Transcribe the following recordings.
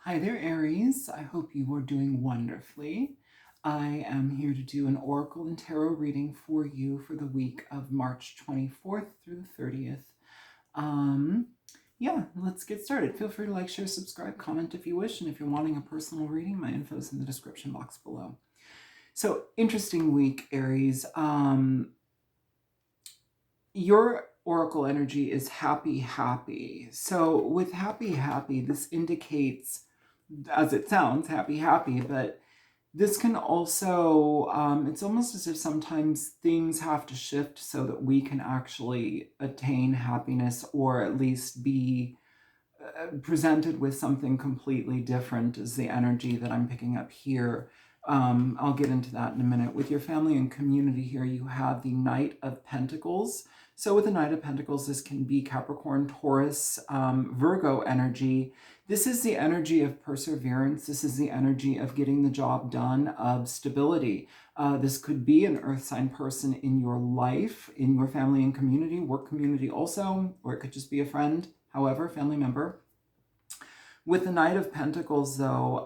Hi there, Aries. I hope you are doing wonderfully. I am here to do an oracle and tarot reading for you for the week of March 24th through the 30th. Um, yeah, let's get started. Feel free to like, share, subscribe, comment if you wish, and if you're wanting a personal reading, my info is in the description box below. So, interesting week, Aries. Your oracle energy is happy, happy. So, with happy, happy, this indicates, as it sounds, happy, happy, but this can also, it's almost as if sometimes things have to shift so that we can actually attain happiness, or at least be presented with something completely different, is the energy that I'm picking up here. I'll get into that in a minute. With your family and community here, you have the Knight of Pentacles. So with the Knight of Pentacles, this can be Capricorn, Taurus, Virgo energy. This is the energy of perseverance. This is the energy of getting the job done, of stability. This could be an earth sign person in your life, in your family and community, work community also, or it could just be a friend, however, family member. With the Knight of Pentacles, though,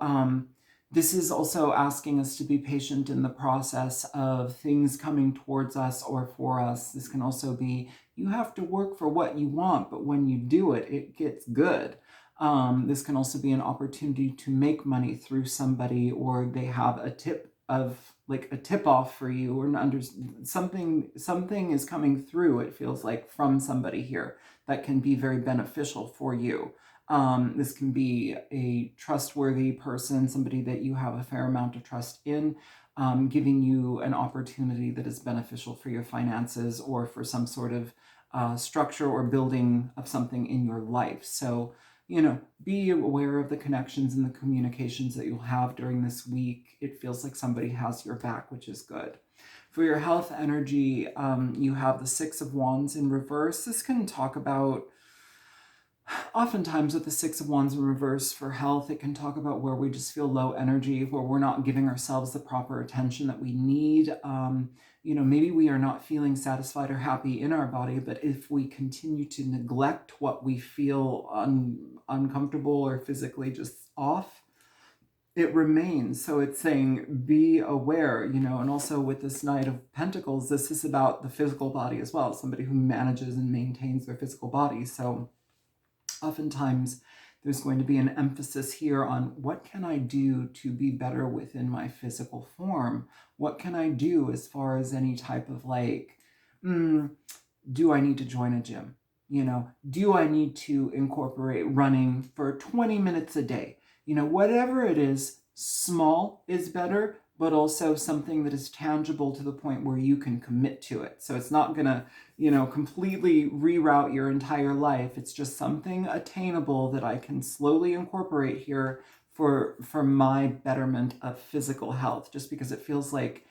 this is also asking us to be patient in the process of things coming towards us or for us. This can also be, you have to work for what you want, but when you do it, it gets good. This can also be an opportunity to make money through somebody, or they have a tip of, like, a tip off for you, or something is coming through, it feels like, from somebody here that can be very beneficial for you. This can be a trustworthy person, somebody that you have a fair amount of trust in, giving you an opportunity that is beneficial for your finances or for some sort of structure or building of something in your life. So, be aware of the connections and the communications that you'll have during this week. It feels like somebody has your back, which is good. For your health energy, you have the Six of Wands in reverse. This can talk about, oftentimes with the Six of Wands in reverse for health, it can talk about where we just feel low energy, where we're not giving ourselves the proper attention that we need. Maybe we are not feeling satisfied or happy in our body, but if we continue to neglect what we feel uncomfortable or physically just off, it remains. So it's saying, be aware, and also with this Knight of Pentacles, this is about the physical body as well, somebody who manages and maintains their physical body. So oftentimes there's going to be an emphasis here on, what can I do to be better within my physical form? What can I do as far as any type of do I need to join a gym? Do I need to incorporate running for 20 minutes a day? Whatever it is, small is better, but also something that is tangible to the point where you can commit to it. So it's not going to, completely reroute your entire life. It's just something attainable that I can slowly incorporate here for my betterment of physical health, just because it feels like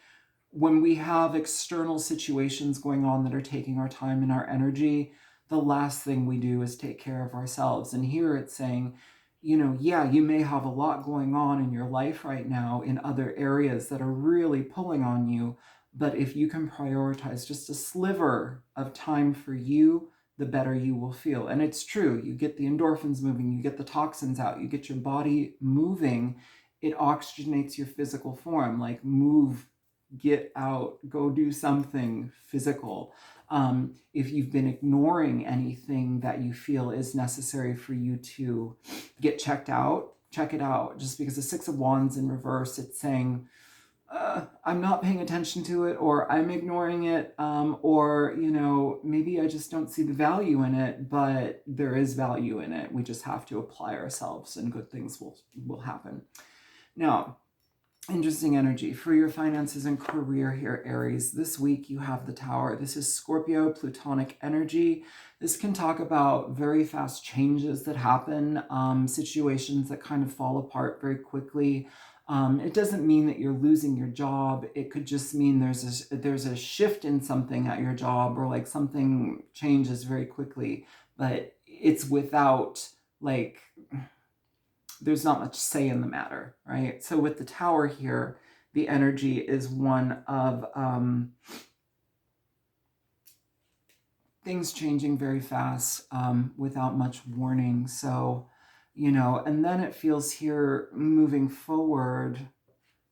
when we have external situations going on that are taking our time and our energy, the last thing we do is take care of ourselves. And here it's saying, yeah, you may have a lot going on in your life right now in other areas that are really pulling on you, but if you can prioritize just a sliver of time for you, the better you will feel. And it's true, you get the endorphins moving, you get the toxins out, you get your body moving, it oxygenates your physical form. Like, move, get out, go do something physical. If you've been ignoring anything that you feel is necessary for you to get checked out, check it out. Just because the Six of Wands in reverse, it's saying, I'm not paying attention to it, or I'm ignoring it, or, maybe I just don't see the value in it, but there is value in it. We just have to apply ourselves and good things will happen. Now, interesting energy for your finances and career here, Aries. This week you have the Tower. This is Scorpio Plutonic energy. This can talk about very fast changes that happen, situations that kind of fall apart very quickly. It doesn't mean that you're losing your job. It could just mean there's a shift in something at your job, or like something changes very quickly, but it's without, like, there's not much say in the matter, right? So with the Tower here, the energy is one of things changing very fast, without much warning. So and then it feels here moving forward,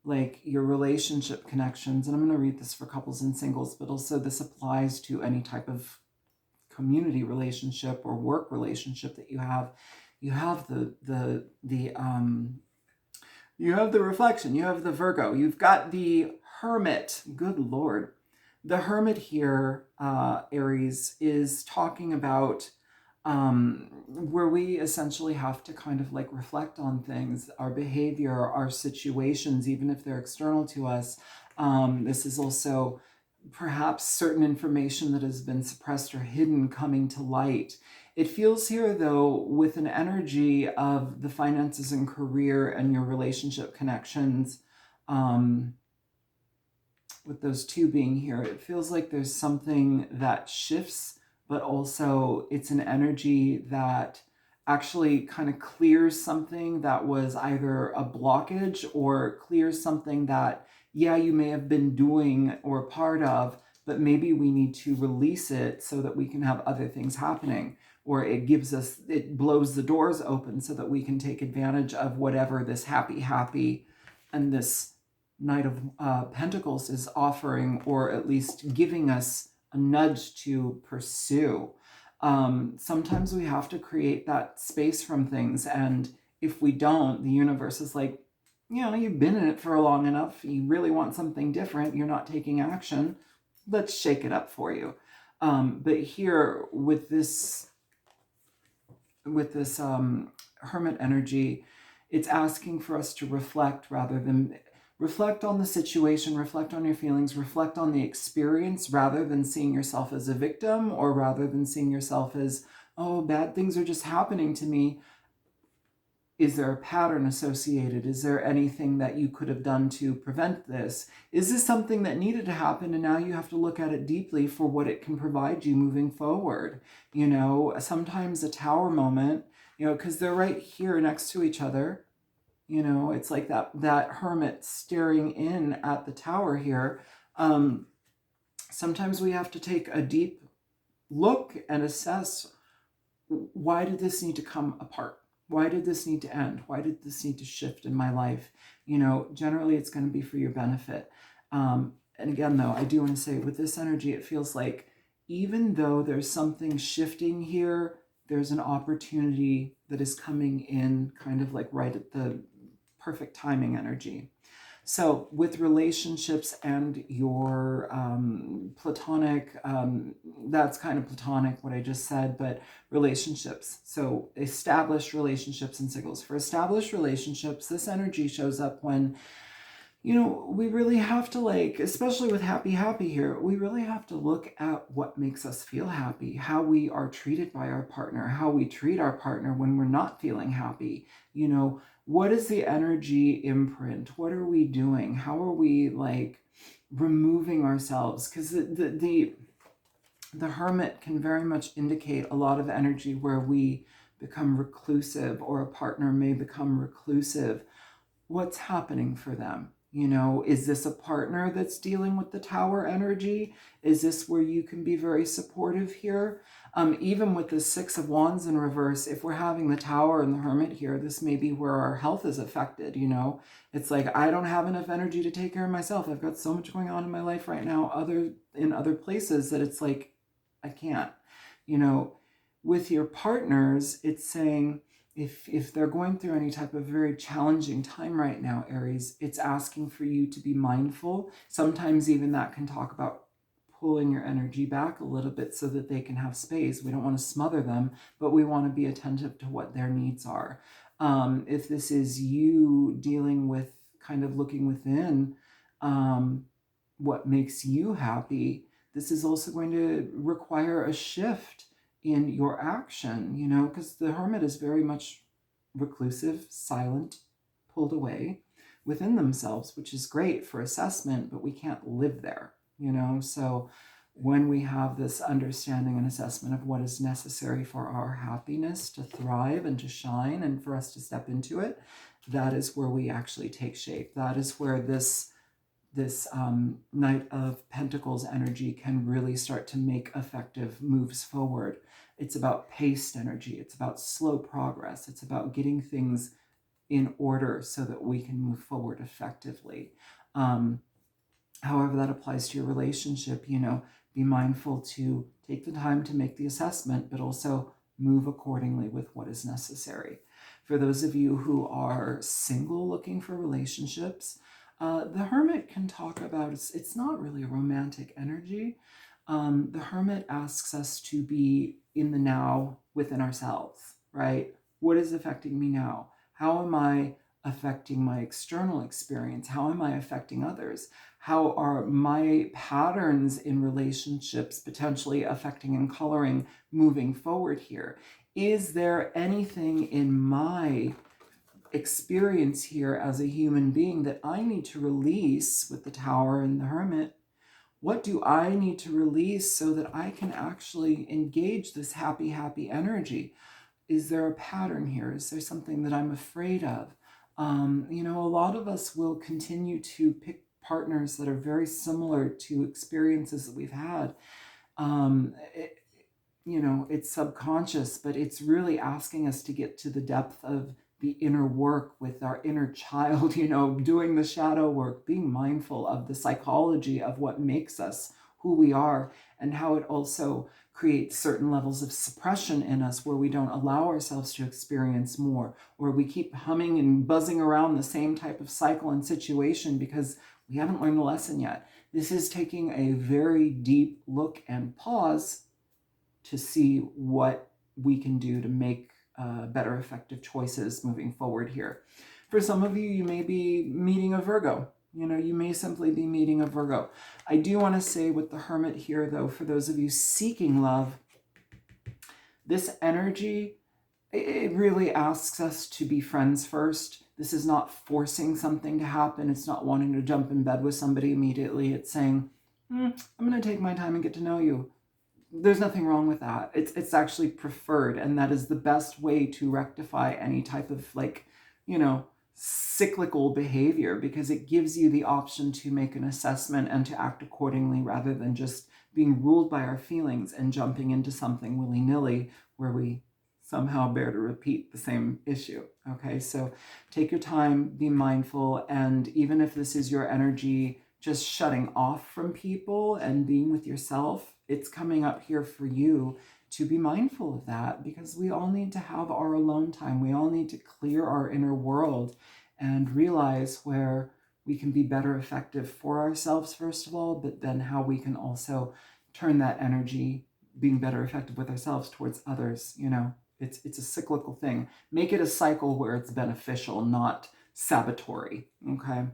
like your relationship connections. And I'm going to read this for couples and singles, but also this applies to any type of community relationship or work relationship that you have. You have you have the reflection, you have the Virgo, you've got the Hermit. Good Lord. The Hermit here, Aries, is talking about where we essentially have to kind of like reflect on things, our behavior, our situations, even if they're external to us. This is also perhaps certain information that has been suppressed or hidden coming to light. It feels here, though, with an energy of the finances and career and your relationship connections, with those two being here, it feels like there's something that shifts, but also it's an energy that actually kind of clears something that was either a blockage or clears something that, yeah, you may have been doing or part of, but maybe we need to release it so that we can have other things happening. Or it blows the doors open so that we can take advantage of whatever this happy, and this Knight of Pentacles is offering, or at least giving us a nudge to pursue. Sometimes we have to create that space from things. And if we don't, the universe is like, you've been in it for long enough. You really want something different. You're not taking action. Let's shake it up for you. But here with this Hermit energy, it's asking for us to reflect rather than reflect on the situation, reflect on your feelings, reflect on the experience rather than seeing yourself as a victim, or rather than seeing yourself as, oh, bad things are just happening to me. Is there a pattern associated? Is there anything that you could have done to prevent this? Is this something that needed to happen and now you have to look at it deeply for what it can provide you moving forward? Sometimes a tower moment, because they're right here next to each other. It's like that hermit staring in at the tower here. Sometimes we have to take a deep look and assess, why did this need to come apart? Why did this need to end? Why did this need to shift in my life? Generally it's going to be for your benefit. And again, though, I do want to say with this energy, it feels like even though there's something shifting here, there's an opportunity that is coming in kind of like right at the perfect timing energy. So with relationships and your platonic, that's kind of platonic what I just said, but relationships. So established relationships and singles. For established relationships, this energy shows up when, we really have to, like, especially with happy here, we really have to look at what makes us feel happy, how we are treated by our partner, how we treat our partner when we're not feeling happy. What is the energy imprint? What are we doing? How are we, like, removing ourselves? Because the hermit can very much indicate a lot of energy where we become reclusive, or a partner may become reclusive. What's happening for them? Is this a partner that's dealing with the tower energy? Is this where you can be very supportive here? Even with the Six of Wands in reverse, if we're having the tower and the hermit here, this may be where our health is affected. It's like, I don't have enough energy to take care of myself. I've got so much going on in my life right now, in other places, that it's like, I can't. With your partners, it's saying, if they're going through any type of very challenging time right now, Aries, it's asking for you to be mindful. Sometimes even that can talk about pulling your energy back a little bit so that they can have space. We don't want to smother them, but we want to be attentive to what their needs are. If this is you dealing with kind of looking within what makes you happy, this is also going to require a shift in your action, because the hermit is very much reclusive, silent, pulled away within themselves, which is great for assessment, but we can't live there, So when we have this understanding and assessment of what is necessary for our happiness to thrive and to shine and for us to step into it, that is where we actually take shape. That is where this Knight of Pentacles energy can really start to make effective moves forward. It's about paced energy. It's about slow progress. It's about getting things in order so that we can move forward effectively. However that applies to your relationship, be mindful to take the time to make the assessment, but also move accordingly with what is necessary. For those of you who are single looking for relationships, the Hermit can talk about, it's not really a romantic energy. The Hermit asks us to be in the now within ourselves, right? What is affecting me now? How am I affecting my external experience? How am I affecting others? How are my patterns in relationships potentially affecting and coloring moving forward here? Is there anything in my experience here as a human being that I need to release with the Tower and the Hermit? What do I need to release so that I can actually engage this happy, happy energy? Is there a pattern here? Is there something that I'm afraid of? A lot of us will continue to pick partners that are very similar to experiences that we've had. It's subconscious, but it's really asking us to get to the depth of the inner work with our inner child, doing the shadow work, being mindful of the psychology of what makes us who we are, and how it also creates certain levels of suppression in us where we don't allow ourselves to experience more, or we keep humming and buzzing around the same type of cycle and situation because we haven't learned the lesson yet. This is taking a very deep look and pause to see what we can do to make better effective choices moving forward here. For some of you, you may be meeting a Virgo. You may simply be meeting a Virgo. I do want to say with the Hermit here, though, for those of you seeking love, this energy, it really asks us to be friends first. This is not forcing something to happen. It's not wanting to jump in bed with somebody immediately. It's saying, I'm going to take my time and get to know you. There's nothing wrong with that. It's actually preferred, and that is the best way to rectify any type of cyclical behavior, because it gives you the option to make an assessment and to act accordingly rather than just being ruled by our feelings and jumping into something willy-nilly where we somehow bear to repeat the same issue. Okay, so take your time, be mindful, and even if this is your energy just shutting off from people and being with yourself, it's coming up here for you to be mindful of that, because we all need to have our alone time. We all need to clear our inner world and realize where we can be better effective for ourselves, first of all, but then how we can also turn that energy, being better effective with ourselves, towards others. It's a cyclical thing. Make it a cycle where it's beneficial, not sabotory. Okay.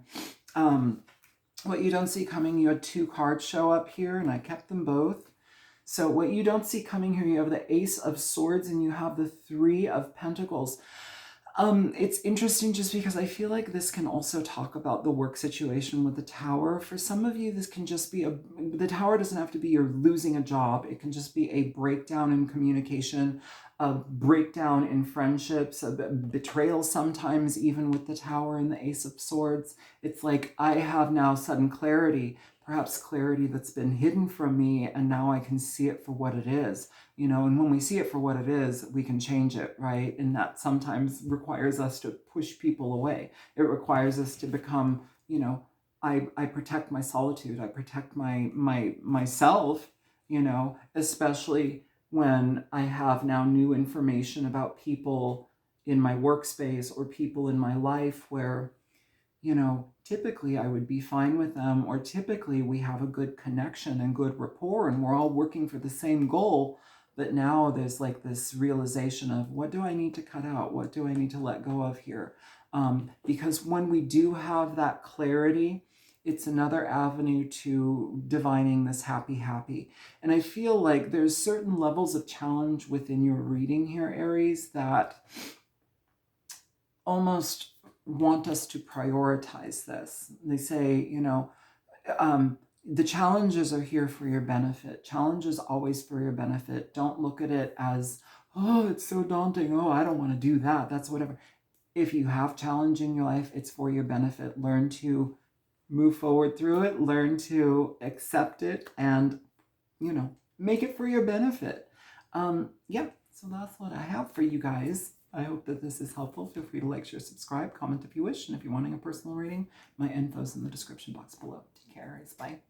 What you don't see coming, you had 2 cards show up here, and I kept them both. So what you don't see coming here, you have the Ace of Swords and you have the 3 of Pentacles. It's interesting just because I feel like this can also talk about the work situation with the Tower. For some of you, this can just be the Tower doesn't have to be you're losing a job. It can just be a breakdown in communication, a breakdown in friendships, a betrayal sometimes, even with the Tower and the Ace of Swords. It's like, I have now sudden clarity, perhaps clarity that's been hidden from me, and now I can see it for what it is. And when we see it for what it is, we can change it, right? And that sometimes requires us to push people away. It requires us to become, I protect my solitude. I protect myself, especially when I have now new information about people in my workspace or people in my life where, typically I would be fine with them, or typically we have a good connection and good rapport and we're all working for the same goal. But now there's like this realization of, what do I need to cut out? What do I need to let go of here? Because when we do have that clarity, it's another avenue to divining this happy. And I feel like there's certain levels of challenge within your reading here, Aries, that almost want us to prioritize this. They say, the challenges are here for your benefit. Challenge is always for your benefit. Don't look at it as, oh, it's so daunting. Oh, I don't want to do that. That's whatever. If you have challenge in your life, it's for your benefit. Learn to move forward through it. Learn to accept it and, make it for your benefit. Yeah, so that's what I have for you guys. I hope that this is helpful. Feel free to like, share, subscribe, comment if you wish. And if you're wanting a personal reading, my info's in the description box below. Take care, Aries. Bye.